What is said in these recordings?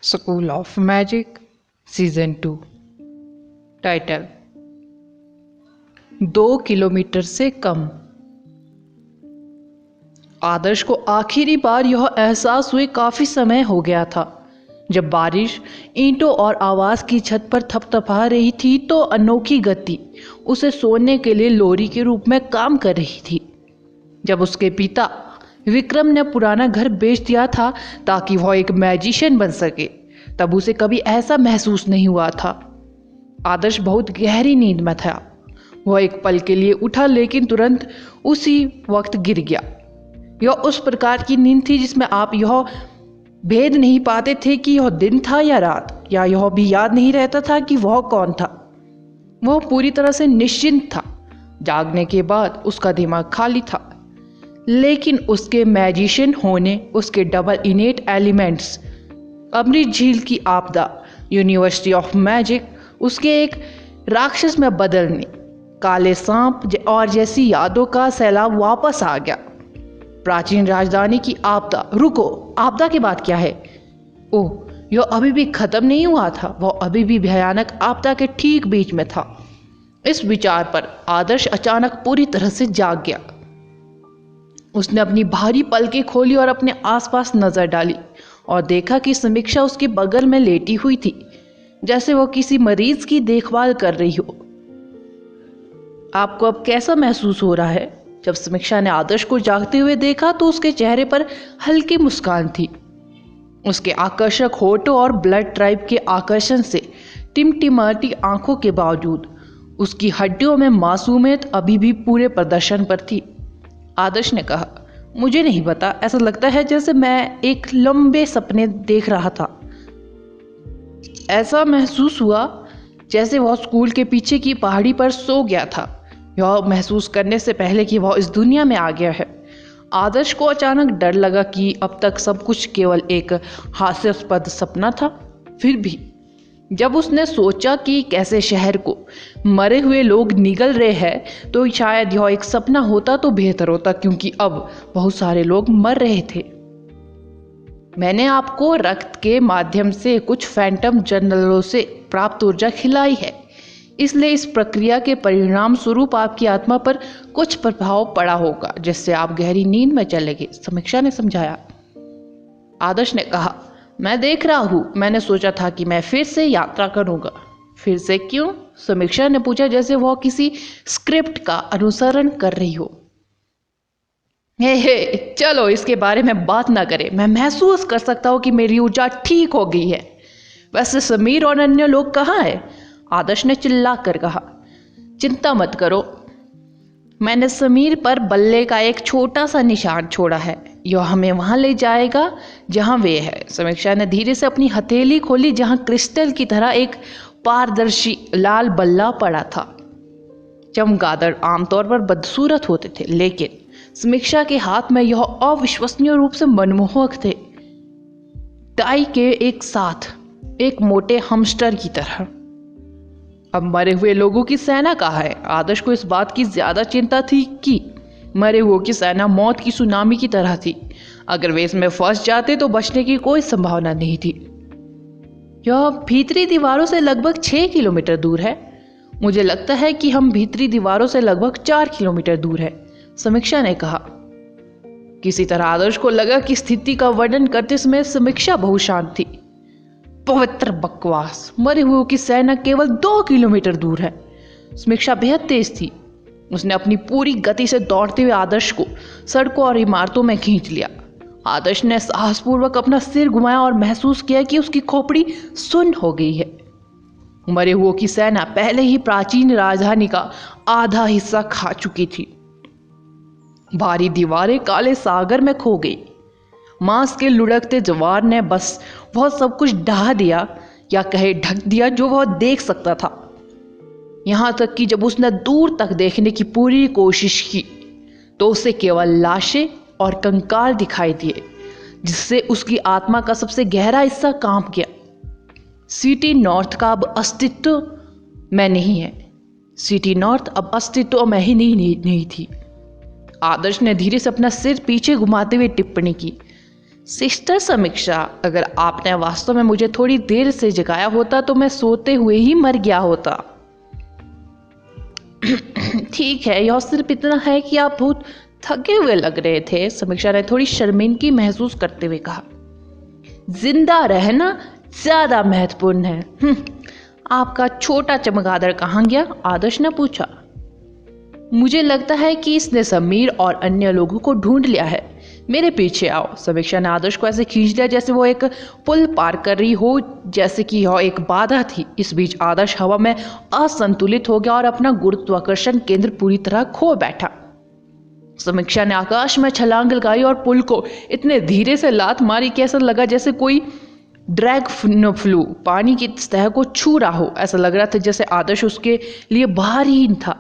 School of magic season 2। Title 2 kilometre से कम। आदर्श को आखिरी बार यह एहसास हुए काफी समय हो गया था, जब बारिश ईंटों और आवाज की छत पर थपथपा रही थी तो अनोखी गति उसे सोने के लिए लोरी के रूप में काम कर रही थी। जब उसके पिता विक्रम ने पुराना घर बेच दिया था ताकि वह एक मैजिशियन बन सके, तब उसे कभी ऐसा महसूस नहीं हुआ था। आदर्श बहुत गहरी नींद में था। वह एक पल के लिए उठा, लेकिन तुरंत उसी वक्त गिर गया। यह उस प्रकार की नींद थी जिसमें आप यह भेद नहीं पाते थे कि यह दिन था या रात, या यह भी याद नहीं रहता था कि वह कौन था। वह पूरी तरह से निश्चिंत था। जागने के बाद उसका दिमाग खाली था, लेकिन उसके मैजिशियन होने, उसके डबल इनेट एलिमेंट्स, अमृत झील की आपदा, यूनिवर्सिटी ऑफ मैजिक, उसके एक राक्षस में बदलने, काले सांप और जैसी यादों का सैलाब वापस आ गया। प्राचीन राजधानी की आपदा। रुको, आपदा के बाद क्या है? ओह, यह अभी भी खत्म नहीं हुआ था। वह अभी भी भयानक आपदा के ठीक बीच में था। इस विचार पर आदर्श अचानक पूरी तरह से जाग गया। उसने अपनी भारी पलकें खोली और अपने आसपास नजर डाली और देखा कि समीक्षा उसके बगल में लेटी हुई थी, जैसे वो किसी मरीज की देखभाल कर रही हो। आपको अब कैसा महसूस हो रहा है? जब समीक्षा ने आदर्श को जागते हुए देखा तो उसके चेहरे पर हल्की मुस्कान थी। उसके आकर्षक होठों और ब्लड ट्राइब के आकर्षण से टिमटिमाती आंखों के बावजूद उसकी हड्डियों में मासूमियत अभी भी पूरे प्रदर्शन पर थी। आदर्श ने कहा, मुझे नहीं पता, ऐसा लगता है जैसे मैं एक लंबे सपने देख रहा था। ऐसा महसूस हुआ जैसे वह स्कूल के पीछे की पहाड़ी पर सो गया था, यह महसूस करने से पहले कि वह इस दुनिया में आ गया है। आदर्श को अचानक डर लगा कि अब तक सब कुछ केवल एक हास्यास्पद सपना था। फिर भी जब उसने सोचा कि कैसे शहर को मरे हुए लोग निगल रहे हैं, तो शायद यह एक सपना होता तो बेहतर होता, क्योंकि अब बहुत सारे लोग मर रहे थे। मैंने आपको रक्त के माध्यम से कुछ फैंटम जनरलों से प्राप्त ऊर्जा खिलाई है, इसलिए इस प्रक्रिया के परिणाम स्वरूप आपकी आत्मा पर कुछ प्रभाव पड़ा होगा, जिससे आप गहरी नींद में चले गए, समीक्षा ने समझाया। आदर्श ने कहा, मैं देख रहा हूं। मैंने सोचा था कि मैं फिर से यात्रा करूंगा। फिर से क्यों? समीक्षा ने पूछा, जैसे वह किसी स्क्रिप्ट का अनुसरण कर रही हो। हे, चलो इसके बारे में बात ना करें। मैं महसूस कर सकता हूं कि मेरी ऊर्जा ठीक हो गई है। वैसे समीर और अन्य लोग कहाँ हैं? आदर्श ने चिल्ला कर कहा। चिंता मत करो, मैंने समीर पर बल्ले का एक छोटा सा निशान छोड़ा है। यह हमें वहां ले जाएगा जहां वे है। समीक्षा ने धीरे से अपनी हथेली खोली, जहां क्रिस्टल की तरह एक पारदर्शी लाल बल्ला पड़ा था। चमगादड़ आमतौर पर बदसूरत होते थे, लेकिन समीक्षा के हाथ में यह अविश्वसनीय रूप से मनमोहक थे। टाई के एक साथ एक मोटे हमस्टर की तरह। अब मरे हुए लोगों की सेना कहाँ है? आदर्श को इस बात की ज्यादा चिंता थी कि मरे हुओं की सेना मौत की सुनामी की तरह थी। अगर वे इसमें फंस जाते तो बचने की कोई संभावना नहीं थी। यह भीतरी दीवारों से लगभग 6 किलोमीटर दूर है। मुझे लगता है कि हम भीतरी दीवारों से लगभग 4 किलोमीटर दूर है, समीक्षा ने कहा। किसी तरह आदर्श को लगा कि स्थिति का वर्णन करते समय समीक्षा बहुत शांत थी। पवित्र बकवास, मरे हुए की सेना केवल 2 किलोमीटर दूर है। समीक्षा बेहद तेज थी। उसने अपनी पूरी गति से दौड़ते हुए आदर्श को सड़कों और इमारतों में खींच लिया। आदर्श ने साहसपूर्वक अपना सिर घुमाया और महसूस किया कि उसकी खोपड़ी सुन्न हो गई है। मरे हुए की सेना पहले ही प्राचीन राजधानी का आधा हिस्सा खा चुकी थी। भारी दीवारें काले सागर में खो गई। मांस के लुढ़कते जवार ने बस वह सब कुछ ढहा दिया, या कहे ढक दिया, जो वह देख सकता था। यहां तक कि जब उसने दूर तक देखने की पूरी कोशिश की तो उसे केवल लाशें और कंकाल दिखाई दिए, जिससे उसकी आत्मा का सबसे गहरा हिस्सा कांप गया। सिटी नॉर्थ का अब अस्तित्व में नहीं है। सिटी नॉर्थ अब अस्तित्व में ही नहीं थी। आदर्श ने धीरे से अपना सिर पीछे घुमाते हुए टिप्पणी की। सिस्टर समीक्षा, अगर आपने वास्तव में मुझे थोड़ी देर से जगाया होता तो मैं सोते हुए ही मर गया होता। ठीक है, यह सिर्फ इतना है कि आप बहुत थके हुए लग रहे थे, समीक्षा ने थोड़ी शर्मिंदगी महसूस करते हुए कहा। जिंदा रहना ज्यादा महत्वपूर्ण है। आपका छोटा चमगादड़ कहाँ गया? आदर्श ने पूछा। मुझे लगता है कि इसने समीर और अन्य लोगों को ढूंढ लिया है। मेरे पीछे आओ। समीक्षा ने आदर्श को ऐसे खींच लिया जैसे वो एक पुल पार कर रही हो, जैसे कि यह एक बाधा थी। इस बीच आदर्श हवा में असंतुलित हो गया और अपना गुरुत्वाकर्षण केंद्र पूरी तरह खो बैठा। समीक्षा ने आकाश में छलांग लगाई और पुल को इतने धीरे से लात मारी कि ऐसा लगा जैसे कोई ड्रैग फ्लू पानी की सतह को छू रहा हो। ऐसा लग रहा था जैसे आदर्श उसके लिए भारी था।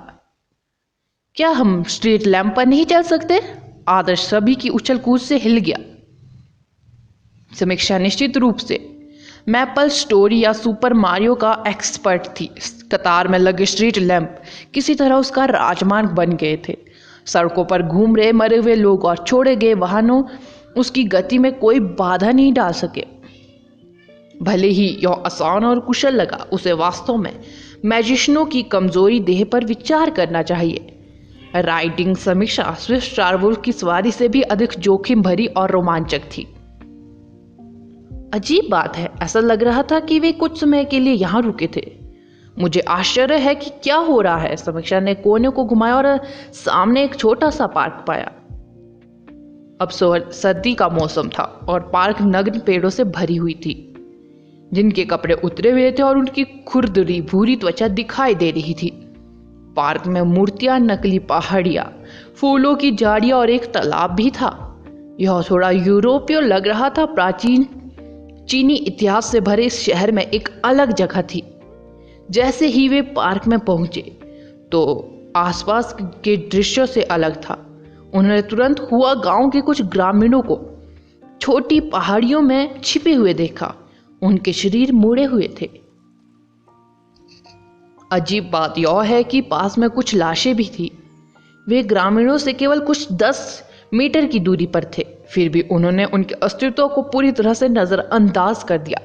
क्या हम स्ट्रीट लैंप पर नहीं चल सकते? आदर्श सभी की उछल कूद से हिल गया। समीक्षा निश्चित रूप से मैपल स्टोरी या सुपर मारियो का एक्सपर्ट थी। कतार में लगे स्ट्रीट लैंप किसी तरह उसका राजमार्ग बन गए थे। सड़कों पर घूम रहे मरे हुए लोग और छोड़े गए वाहनों उसकी गति में कोई बाधा नहीं डाल सके। भले ही यह आसान और कुशल लगा, उसे वास्तव में मैजिशियनों की कमजोरी देह पर विचार करना चाहिए। राइडिंग समीक्षा स्विफ्ट स्टारवुल्फ की सवारी से भी अधिक जोखिम भरी और रोमांचक थी। अजीब बात है, ऐसा लग रहा था कि वे कुछ समय के लिए यहाँ रुके थे। मुझे आश्चर्य है कि क्या हो रहा है। समीक्षा ने कोने को घुमाया और सामने एक छोटा सा पार्क पाया। अब सर्दी का मौसम था और पार्क नग्न पेड़ों से भरी हुई थी, जिनके कपड़े उतरे हुए थे और उनकी खुरदरी भूरी त्वचा दिखाई दे रही थी। पार्क में मूर्तियां, नकली पहाड़ियां, फूलों की झाड़ियां और एक तालाब भी था। यह थोड़ा यूरोपीय लग रहा था। प्राचीन चीनी इतिहास से भरे इस शहर में एक अलग जगह थी। जैसे ही वे पार्क में पहुंचे तो आसपास के दृश्यों से अलग था। उन्होंने तुरंत हुआ गांव के कुछ ग्रामीणों को छोटी पहाड़ियों में छिपे हुए देखा। उनके शरीर मुड़े हुए थे। अजीब बात यह है कि पास में कुछ लाशें भी थी। वे ग्रामीणों से केवल कुछ 10 मीटर की दूरी पर थे, फिर भी उन्होंने उनके अस्तित्व को पूरी तरह से नजरअंदाज कर दिया।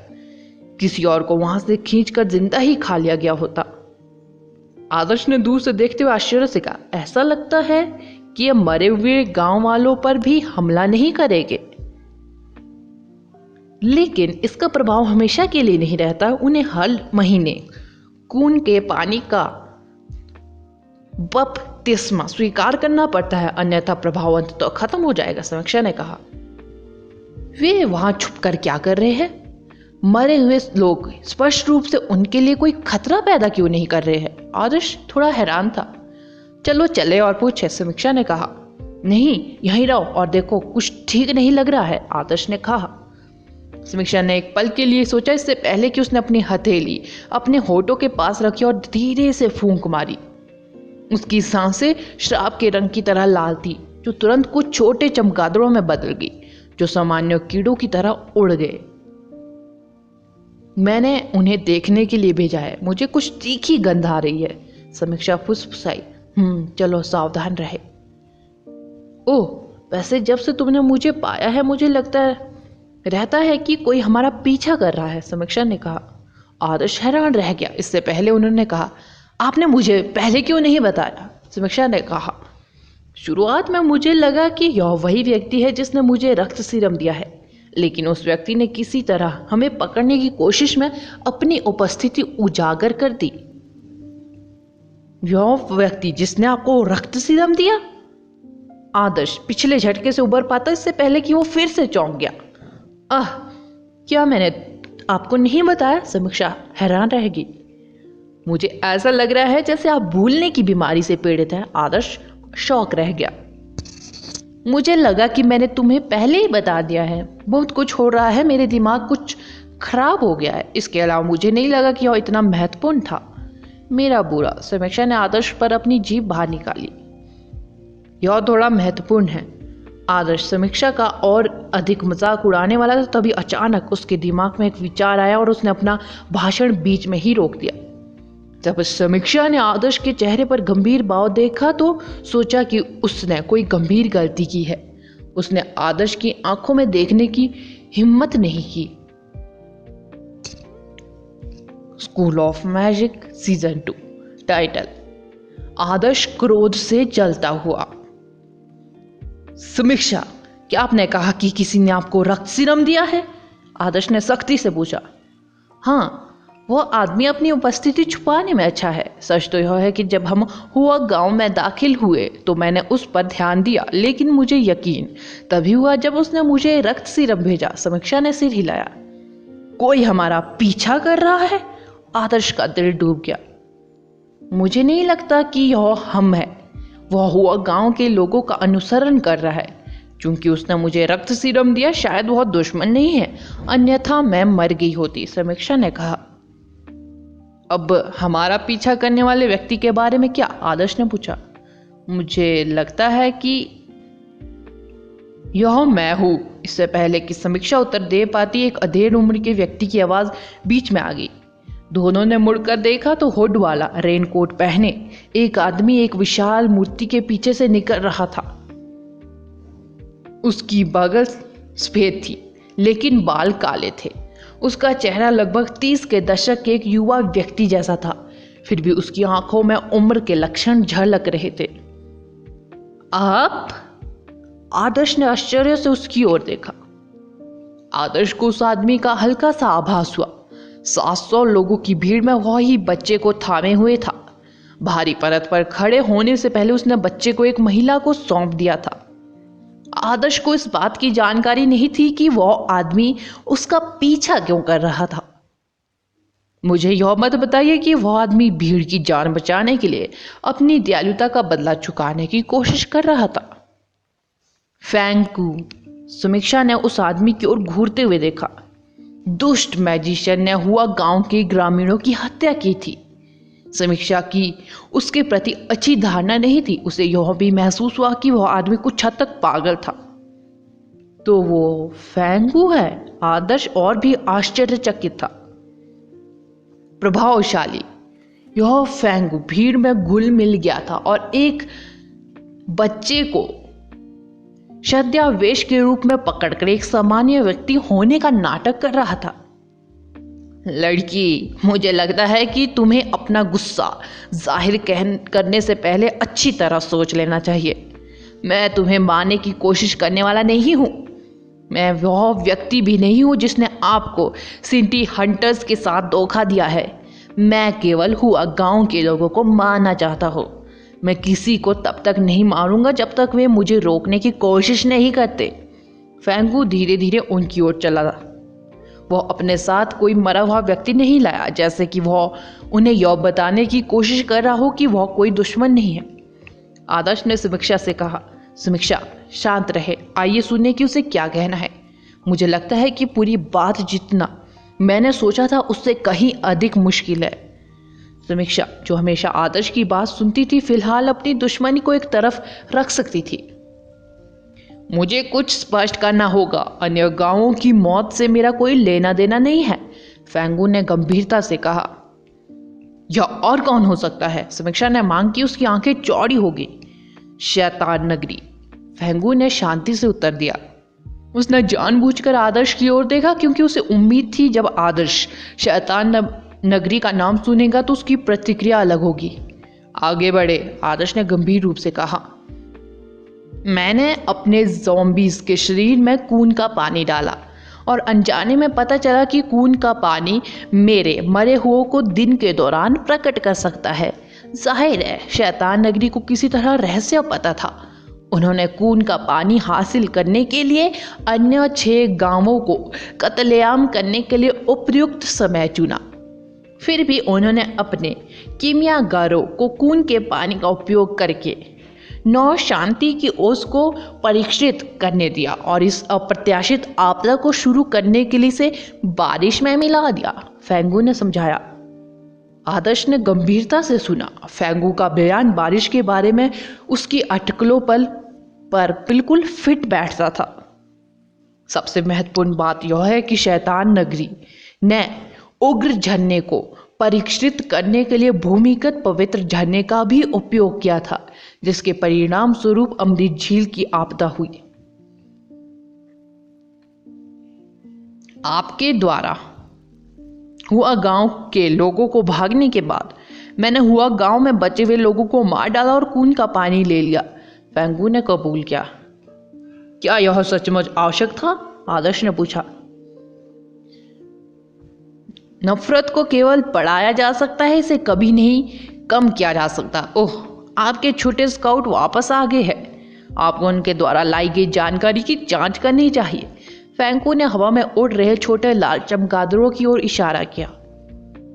किसी और को वहां से खींचकर जिंदा ही खा लिया गया होता। आदर्श ने दूर से देखते हुए आश्चर्य से कहा, ऐसा लगता है कि ये मरे हुए गांव वालों पर भी हमला नहीं करेंगे। लेकिन इसका प्रभाव हमेशा के लिए नहीं रहता। उन्हें हर महीने खून के पानी का बपतिस्मा स्वीकार करना पड़ता है, अन्यथा प्रभाव अंततः तो खत्म हो जाएगा। समीक्षा ने कहा। वे वहां छुप कर क्या कर रहे हैं? मरे हुए लोग स्पष्ट रूप से उनके लिए कोई खतरा पैदा क्यों नहीं कर रहे हैं? आदर्श थोड़ा हैरान था। चलो चले और पूछे, समीक्षा ने कहा। नहीं, यहीं रहो और देखो, कुछ ठीक नहीं लग रहा है, आदर्श ने कहा। समीक्षा ने एक पल के लिए सोचा, इससे पहले कि उसने अपनी हथेली अपने होठों के पास रखी और धीरे से फूंक मारी। उसकी सांसें शराब के रंग की तरह लाल थी, जो तुरंत कुछ छोटे चमगादड़ों में बदल गई, जो सामान्य कीड़ों की तरह उड़ गए। मैंने उन्हें देखने के लिए भेजा है। मुझे कुछ तीखी गंध आ रही है, समीक्षा फुसफुसाई। चलो सावधान रहे। ओह, वैसे जब से तुमने मुझे पाया है मुझे लगता रहता है कि कोई हमारा पीछा कर रहा है, समीक्षा ने कहा। आदर्श हैरान रह गया। इससे पहले उन्होंने कहा, आपने मुझे पहले क्यों नहीं बताया? समीक्षा ने कहा, शुरुआत में मुझे लगा कि यह वही व्यक्ति है जिसने मुझे रक्त सीरम दिया है, लेकिन उस व्यक्ति ने किसी तरह हमें पकड़ने की कोशिश में अपनी उपस्थिति उजागर कर दी। यह व्यक्ति जिसने आपको रक्त सीरम दिया? आदर्श पिछले झटके से उबर पाता इससे पहले कि वो फिर से चौंक गया। क्या मैंने आपको नहीं बताया? समीक्षा हैरान रहेगी। मुझे ऐसा लग रहा है जैसे आप भूलने की बीमारी से पीड़ित हैं। आदर्श शौक रह गया। मुझे लगा कि मैंने तुम्हें पहले ही बता दिया है। बहुत कुछ हो रहा है, मेरे दिमाग कुछ खराब हो गया है। इसके अलावा मुझे नहीं लगा कि यह इतना महत्वपूर्ण था। मेरा बुरा। समीक्षा ने आदर्श पर अपनी जीभ बाहर निकाली। यह थोड़ा महत्वपूर्ण है। आदर्श समीक्षा का और अधिक मजाक उड़ाने वाला था, तभी अचानक उसके दिमाग में एक विचार आया और उसने अपना भाषण बीच में ही रोक दिया। जब समीक्षा ने आदर्श के चेहरे पर गंभीर भाव देखा तो सोचा कि उसने कोई गंभीर गलती की है। उसने आदर्श की आंखों में देखने की हिम्मत नहीं की। School of magic season 2। Title: आदर्श क्रोध से जलता हुआ। समीक्षा, क्या आपने कहा कि किसी ने आपको रक्त सीरम दिया है? आदर्श ने सख्ती से पूछा। हाँ, वह आदमी अपनी उपस्थिति छुपाने में अच्छा है। सच तो यह है कि जब हम हुआ गांव में दाखिल हुए तो मैंने उस पर ध्यान दिया, लेकिन मुझे यकीन तभी हुआ जब उसने मुझे रक्त सीरम भेजा। समीक्षा ने सिर हिलाया। कोई हमारा पीछा कर रहा है? आदर्श का दिल डूब गया। मुझे नहीं लगता कि यह हम है। वह हुआ गांव के लोगों का अनुसरण कर रहा है। क्योंकि उसने मुझे रक्त सीरम दिया, शायद वह दुश्मन नहीं है, अन्यथा मैं मर गई होती, समीक्षा ने कहा। अब हमारा पीछा करने वाले व्यक्ति के बारे में क्या? आदर्श ने पूछा। मुझे लगता है कि यह मैं हूं। इससे पहले कि समीक्षा उत्तर दे पाती, एक अधेड़ उम्र के व्यक्ति की आवाज बीच में आ गई। दोनों ने मुड़कर देखा तो हुड वाला, रेनकोट पहने एक आदमी एक विशाल मूर्ति के पीछे से निकल रहा था। उसकी बगल सफेद थी, लेकिन बाल काले थे। उसका चेहरा लगभग 30 के दशक के एक युवा व्यक्ति जैसा था, फिर भी उसकी आंखों में उम्र के लक्षण झलक रहे थे। आप? आदर्श ने आश्चर्य से उसकी ओर देखा। आदर्श को उस आदमी का हल्का सा आभास हुआ। 700 लोगों की भीड़ में वह ही बच्चे को थामे हुए था। भारी परत पर खड़े होने से पहले उसने बच्चे को एक महिला को सौंप दिया था। आदर्श को इस बात की जानकारी नहीं थी कि वह आदमी उसका पीछा क्यों कर रहा था। मुझे यह मत बताइए कि वह आदमी भीड़ की जान बचाने के लिए अपनी दयालुता का बदला चुकाने की कोशिश कर रहा था। फैंकू, समीक्षा ने उस आदमी की ओर घूरते हुए देखा। दुष्ट मैजिशियन ने हुआ गांव के ग्रामीणों की हत्या की थी। समीक्षा की उसके प्रति अच्छी धारणा नहीं थी। उसे यह भी महसूस हुआ कि वह आदमी कुछ हद तक पागल था। तो वो फैंगू है? आदर्श और भी आश्चर्यचकित था। प्रभावशाली, यह फैंगू भीड़ में घुल मिल गया था और एक बच्चे को छद्मावेश के रूप में पकड़कर एक सामान्य व्यक्ति होने का नाटक कर रहा था। लड़की, मुझे लगता है कि तुम्हें अपना गुस्सा जाहिर करने से पहले अच्छी तरह सोच लेना चाहिए। मैं तुम्हें मारने की कोशिश करने वाला नहीं हूँ। मैं वह व्यक्ति भी नहीं हूँ जिसने आपको सिटी हंटर्स के साथ धोखा दिया है। मैं केवल हुआ गांव के लोगों को मारना चाहता हूँ। मैं किसी को तब तक नहीं मारूंगा जब तक वे मुझे रोकने की कोशिश नहीं करते। फैंगू धीरे धीरे उनकी ओर चला। वह अपने साथ कोई मरा हुआ व्यक्ति नहीं लाया, जैसे कि वह उन्हें यह बताने की कोशिश कर रहा हो कि वह कोई दुश्मन नहीं है। आदर्श ने समीक्षा से कहा। समीक्षा, शांत रहे, आइए सुने कि उसे क्या कहना है। मुझे लगता है कि पूरी बात जितना मैंने सोचा था उससे कहीं अधिक मुश्किल है। समीक्षा, जो हमेशा आदर्श की बात सुनती थी, फिलहाल अपनी दुश्मनी को एक तरफ रख सकती थी। मुझे कुछ स्पष्ट करना होगा, अन्य गांवों की मौत से मेरा कोई लेना देना नहीं है, फैंगू ने गंभीरता से कहा। यह और कौन हो सकता है? समीक्षा ने मांग की। उसकी आंखें चौड़ी हो गई। शैतान नगरी, फैंगू ने शांति से उत्तर दिया। उसने जानबूझकर आदर्श की ओर देखा क्योंकि उसे उम्मीद थी जब आदर्श शैतान नगरी का नाम सुनेगा तो उसकी प्रतिक्रिया अलग होगी। आगे बढ़े, आदर्श ने गंभीर रूप से कहा। मैंने अपने ज़ॉम्बीज़ के शरीर में खून का पानी डाला और अनजाने में पता चला कि खून का पानी मेरे मरे हुओं को दिन के दौरान प्रकट कर सकता है। जाहिर है शैतान नगरी को किसी तरह रहस्य पता था। उन्होंने खून का पानी हासिल करने के लिए अन्य 6 गांवों को कत्लेआम करने के लिए उपयुक्त समय चुना। फिर भी उन्होंने अपने कीमियागारों को खून के पानी का उपयोग करके 9 शांति की ओस को परीक्षित करने दिया और इस अप्रत्याशित आपदा को शुरू करने के लिए से बारिश में मिला दिया, फैंगू ने समझाया। आदर्श ने गंभीरता से सुना। फैंगू का बयान बारिश के बारे में उसकी अटकलों पर बिल्कुल फिट बैठता था। सबसे महत्वपूर्ण बात यह है कि शैतान नगरी ने उग्र झरने को परीक्षित करने के लिए भूमिगत पवित्र झरने का भी उपयोग किया था, जिसके परिणाम स्वरूप अमृत झील की आपदा हुई। आपके द्वारा हुआ गांव के लोगों को भागने के बाद मैंने हुआ गांव में बचे हुए लोगों को मार डाला और खून का पानी ले लिया, फेंगू ने कबूल किया। क्या यह सचमुच आवश्यक था? आदर्श ने पूछा। नफरत को केवल बढ़ाया जा सकता है, इसे कभी नहीं कम किया जा सकता। ओह, आपके छोटे स्काउट वापस आ गए हैं। आपको उनके द्वारा लाई गई जानकारी की जांच करनी चाहिए। फेंगू ने हवा में उड़ रहे छोटे लाल चमगादड़ों की ओर इशारा किया।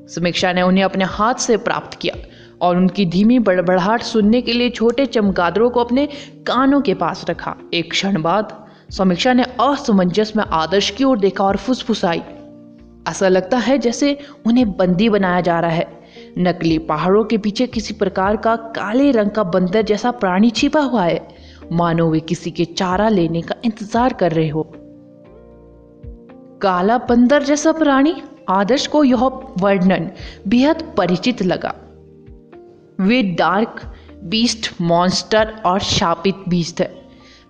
समीक्षा ने उन्हें अपने हाथ से प्राप्त किया और उनकी धीमी बड़बड़ाहट सुनने के लिए छोटे चमगादड़ों को अपने कानों के पास रखा। एक क्षण बाद समीक्षा ने असमंजस में आदर्श की ओर देखा और फुसफुसाई। ऐसा लगता है जैसे उन्हें बंदी बनाया जा रहा है। नकली पहाड़ों के पीछे किसी प्रकार का काले रंग का बंदर जैसा प्राणी छिपा हुआ है, मानो वे किसी के चारा लेने का इंतजार कर रहे हो। काला बंदर जैसा प्राणी? आदर्श को यह वर्णन बेहद परिचित लगा। वे डार्क बीस्ट मॉन्स्टर और शापित बीस्ट है।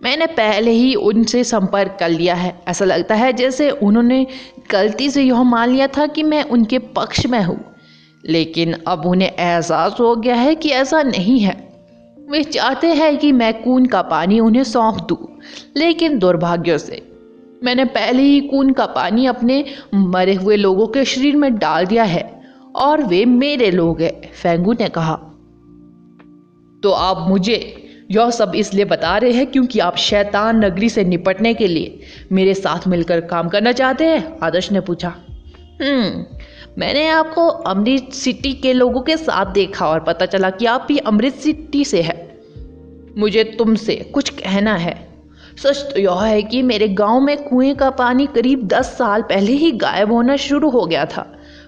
मैंने पहले ही उनसे संपर्क कर लिया है। ऐसा लगता है जैसे उन्होंने गलती से यह मान लिया था कि मैं उनके पक्ष में हूँ, लेकिन अब उन्हें एहसास हो गया है कि ऐसा नहीं है। वे चाहते हैं कि मैं खून का पानी उन्हें सौंप दूँ, लेकिन दुर्भाग्य से मैंने पहले ही खून का पानी अपने मरे हुए लोगों के शरीर में डाल दिया है और वे मेरे लोग हैं, फेंगू ने कहा। तो आप मुझे यह सब इसलिए बता रहे हैं क्योंकि आप शैतान नगरी से निपटने के लिए मेरे साथ मिलकर काम करना चाहते हैं? आदर्श ने पूछा। मैंने आपको अमृत सिटी के लोगों के साथ देखा और पता चला कि आप भी अमृत सिटी से हैं। मुझे तुमसे कुछ कहना है। सच तो यह है कि मेरे गांव में कुएं का पानी करीब 10 साल पहले ही गायब होना शुरू हो गया था।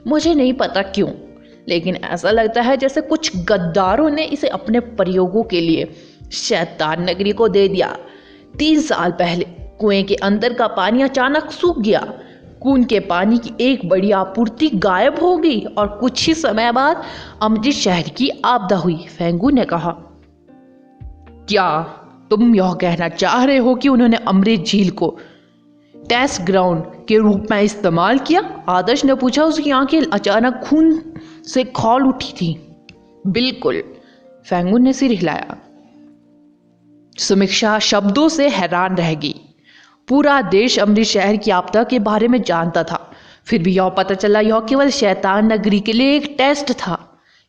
मुझे नहीं पता क्यों, लेकिन ऐसा लगता है जैसे कुछ गद्दारों ने इसे अपने प्रयोगों के लिए शैतान नगरी को दे दिया। 3 साल पहले कुएं के अंदर का पानी अचानक सूख गया। खून के पानी की एक बड़ी आपूर्ति गायब हो गई और कुछ ही समय बाद अमृत शहर की आपदा हुई, फेंगू ने कहा। क्या तुम यह कहना चाह रहे हो कि उन्होंने अमृत झील को टेस्ट ग्राउंड के रूप में इस्तेमाल किया? आदर्श ने पूछा। उसकी आंखें अचानक खून से खौल उठी थी। बिल्कुल, फेंगू ने सिर हिलाया। समीक्षा शब्दों से हैरान रह गई। पूरा देश अमृत शहर की आपदा के बारे में जानता था, फिर भी यह पता चला यह केवल शैतान नगरी के लिए एक टेस्ट था,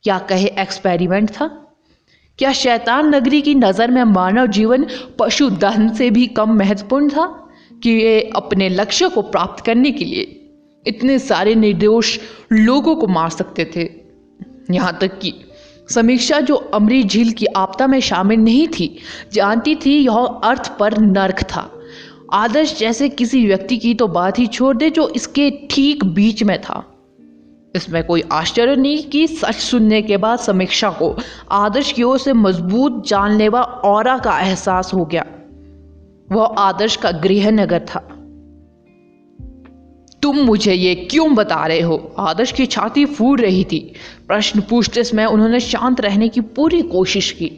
या कहे एक्सपेरिमेंट था। क्या शैतान नगरी की नज़र में मानव जीवन पशुधन से भी कम महत्वपूर्ण था कि वे अपने लक्ष्य को प्राप्त करने के लिए इतने सारे निर्दोष लोगों को मार सकते थे? यहाँ तक कि समीक्षा, जो अमृत झील की आपदा में शामिल नहीं थी, जानती थी यह अर्थ पर नर्क था। आदर्श जैसे किसी व्यक्ति की तो बात ही छोड़ दे जो इसके ठीक बीच में था। इसमें कोई आश्चर्य नहीं कि सच सुनने के बाद समीक्षा को आदर्श की ओर से मजबूत जानलेवा ऑरा का एहसास हो गया। वह आदर्श का गृहनगर था। तुम मुझे ये क्यों बता रहे हो? आदर्श की छाती फूल रही थी। प्रश्न पूछते समय उन्होंने शांत रहने की पूरी कोशिश की।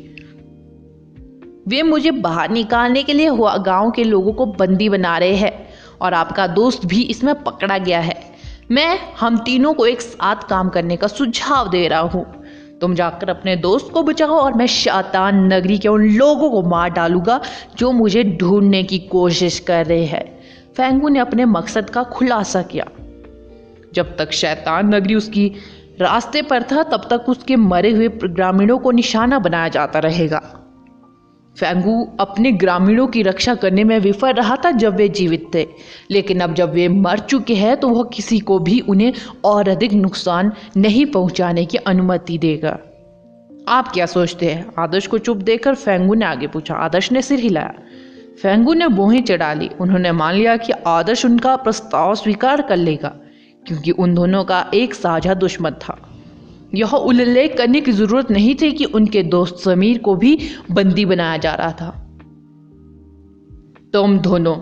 वे मुझे बाहर निकालने के लिए हुआ गांव के लोगों को बंदी बना रहे हैं और आपका दोस्त भी इसमें पकड़ा गया है। मैं हम तीनों को एक साथ काम करने का सुझाव दे रहा हूँ। तुम जाकर अपने दोस्त को बचाओ और मैं शैतान नगरी के उन लोगों को मार डालूंगा जो मुझे ढूंढने की कोशिश कर रहे हैं। फेंगू ने अपने मकसद का खुलासा किया। जब तक शैतान नगरी उसकी रास्ते पर था, तब तक उसके मरे हुए ग्रामीणों को निशाना बनाया जाता रहेगा। फेंगू अपने ग्रामीणों की रक्षा करने में विफल रहा था जब वे जीवित थे, लेकिन अब जब वे मर चुके हैं तो वह किसी को भी उन्हें और अधिक नुकसान नहीं पहुंचाने की अनुमति देगा। आप क्या सोचते हैं? आदर्श को चुप देखकर फेंगू ने आगे पूछा। आदर्श ने सिर हिलाया। फेंगू ने भौहें चढ़ा ली। उन्होंने मान लिया कि आदर्श उनका प्रस्ताव स्वीकार कर लेगा, क्योंकि उन दोनों का एक साझा दुश्मन था। यह उल्लेख करने की जरूरत नहीं थी कि उनके दोस्त समीर को भी बंदी बनाया जा रहा था। तुम दोनों,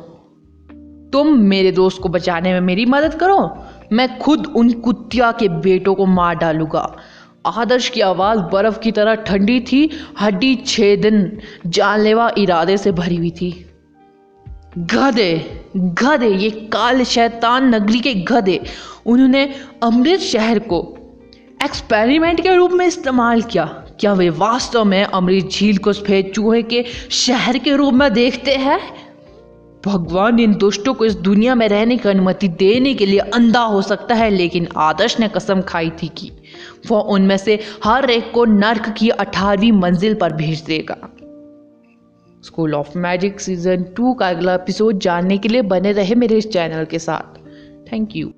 तुम मेरे दोस्त को बचाने में मेरी मदद करो, मैं खुद उन कुत्तिया के बेटों को मार डालूंगा। आदर्श की आवाज बर्फ की तरह ठंडी थी, हड्डी छेदन जानलेवा इरादे से भरी हुई थी। गधे गधे, ये काल शैतान नगरी के गधे। उन्होंने अमृत शहर को एक्सपेरिमेंट के रूप में इस्तेमाल किया। क्या वे वास्तव में अमृत झील को सफेद चूहे के शहर के रूप में देखते हैं? भगवान इन दुष्टों को इस दुनिया में रहने की अनुमति देने के लिए अंधा हो सकता है, लेकिन आदर्श ने कसम खाई थी कि वह उनमें से हर एक को नर्क की 18वीं मंजिल पर भेज देगा। स्कूल ऑफ मैजिक सीजन 2 का अगला एपिसोड जानने के लिए बने रहे मेरे इस चैनल के साथ। Thank you.